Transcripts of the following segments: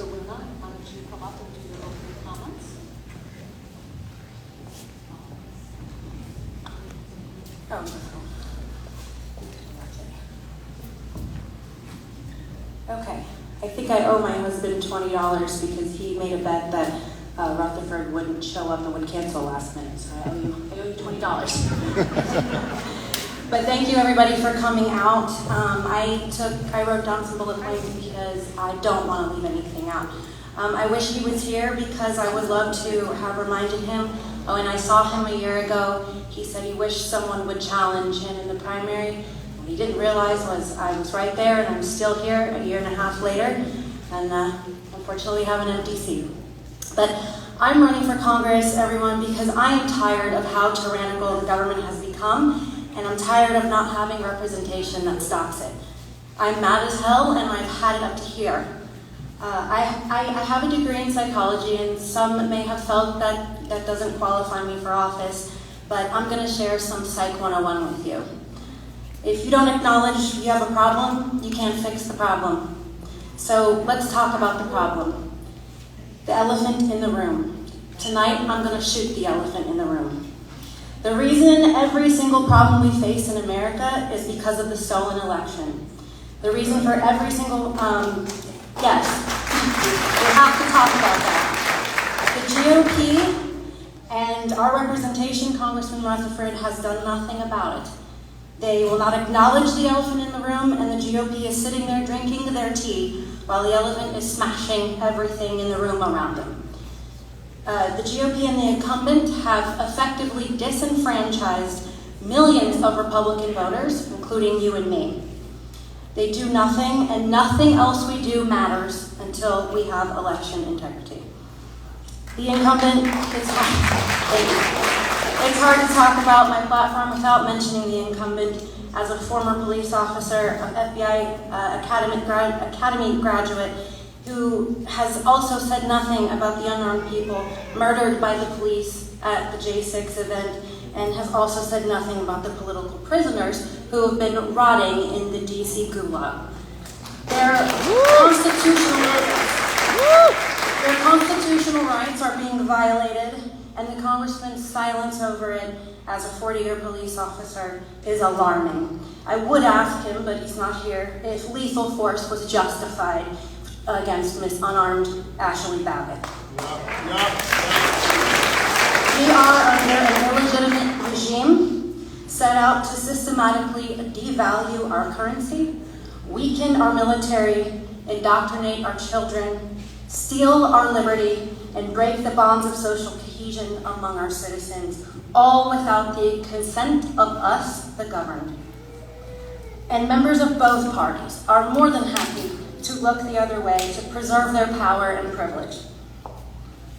So Luna, why don't you come up and do your opening comments? Okay, I think I owe my husband $20 because he made a bet that Rutherford wouldn't show up and would cancel last minute, so I owe you $20. But thank you everybody for coming out. I wrote down some bullet points because I don't want to leave anything out. I wish he was here because I would love to have reminded him. When I saw him a year ago, he said he wished someone would challenge him in the primary. What he didn't realize was I was right there and I'm still here a year and a half later, and unfortunately have an empty seat. But I'm running for Congress, everyone, because I am tired of how tyrannical the government has become, and I'm tired of not having representation that stops it. I'm mad as hell, and I've had it up to here. I have a degree in psychology, and some may have felt that that doesn't qualify me for office, but I'm going to share some Psych 101 with you. If you don't acknowledge you have a problem, you can't fix the problem. So let's talk about the problem. The elephant in the room. Tonight, I'm going to shoot the elephant in the room. The reason every single problem we face in America is because of the stolen election. The reason for every single, yes, we have to talk about that. The GOP and our representation, Congressman Rutherford, has done nothing about it. They will not acknowledge the elephant in the room, and the GOP is sitting there drinking their tea while the elephant is smashing everything in the room around him. The GOP and the incumbent have effectively disenfranchised millions of Republican voters, including you and me. They do nothing, and nothing else we do matters until we have election integrity. The incumbent, it's hard to talk about my platform without mentioning the incumbent as a former police officer, an FBI academy graduate, who has also said nothing about the unarmed people murdered by the police at the J6 event, and has also said nothing about the political prisoners who have been rotting in the DC gulag. Their constitutional rights are being violated, and the congressman's silence over it as a 40-year police officer is alarming. I would ask him, but he's not here, if lethal force was justified against Miss Unarmed Ashley Babbitt. We are under an illegitimate regime set out to systematically devalue our currency, weaken our military, indoctrinate our children, steal our liberty, and break the bonds of social cohesion among our citizens, all without the consent of us, the governed. And members of both parties are more than happy to look the other way to preserve their power and privilege.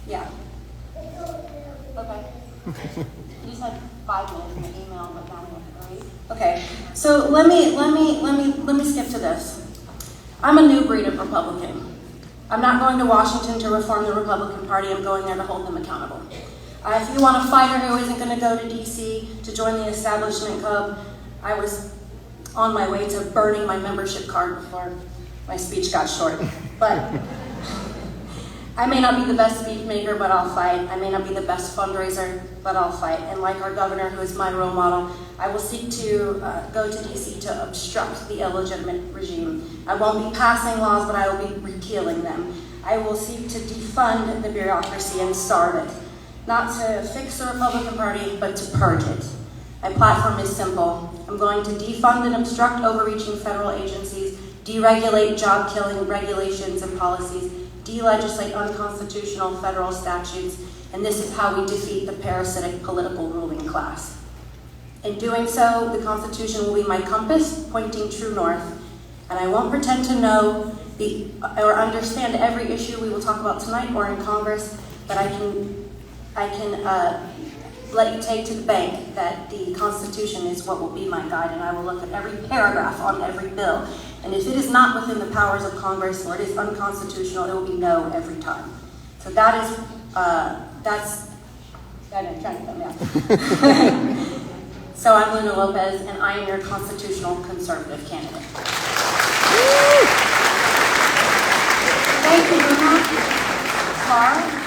Yeah. Okay. You just had 5 minutes in the email, but now we have to hurry. Okay. So let me skip to this. I'm a new breed of Republican. I'm not going to Washington to reform the Republican Party. I'm going there to hold them accountable. If you want a fighter who isn't going to go to DC to join the establishment club, I was on my way to burning my membership card before my speech got short. But I may not be the best speech maker, but I'll fight. I may not be the best fundraiser, but I'll fight. And like our governor, who is my role model, I will seek to go to DC to obstruct the illegitimate regime. I won't be passing laws, but I will be repealing them. I will seek to defund the bureaucracy and starve it. Not to fix the Republican Party, but to purge it. My platform is simple. I'm going to defund and obstruct overreaching federal agencies, deregulate job-killing regulations and policies, delegislate unconstitutional federal statutes, and this is how we defeat the parasitic political ruling class. In doing so, the Constitution will be my compass, pointing true north, and I won't pretend to know or understand every issue we will talk about tonight or in Congress, but I can let you take to the bank that the Constitution is what will be my guide, and I will look at every paragraph on every bill. And if it is not within the powers of Congress or it is unconstitutional, it will be no every time. So that's So I'm Luna Lopez, and I am your constitutional conservative candidate. Thank you, Luna. far.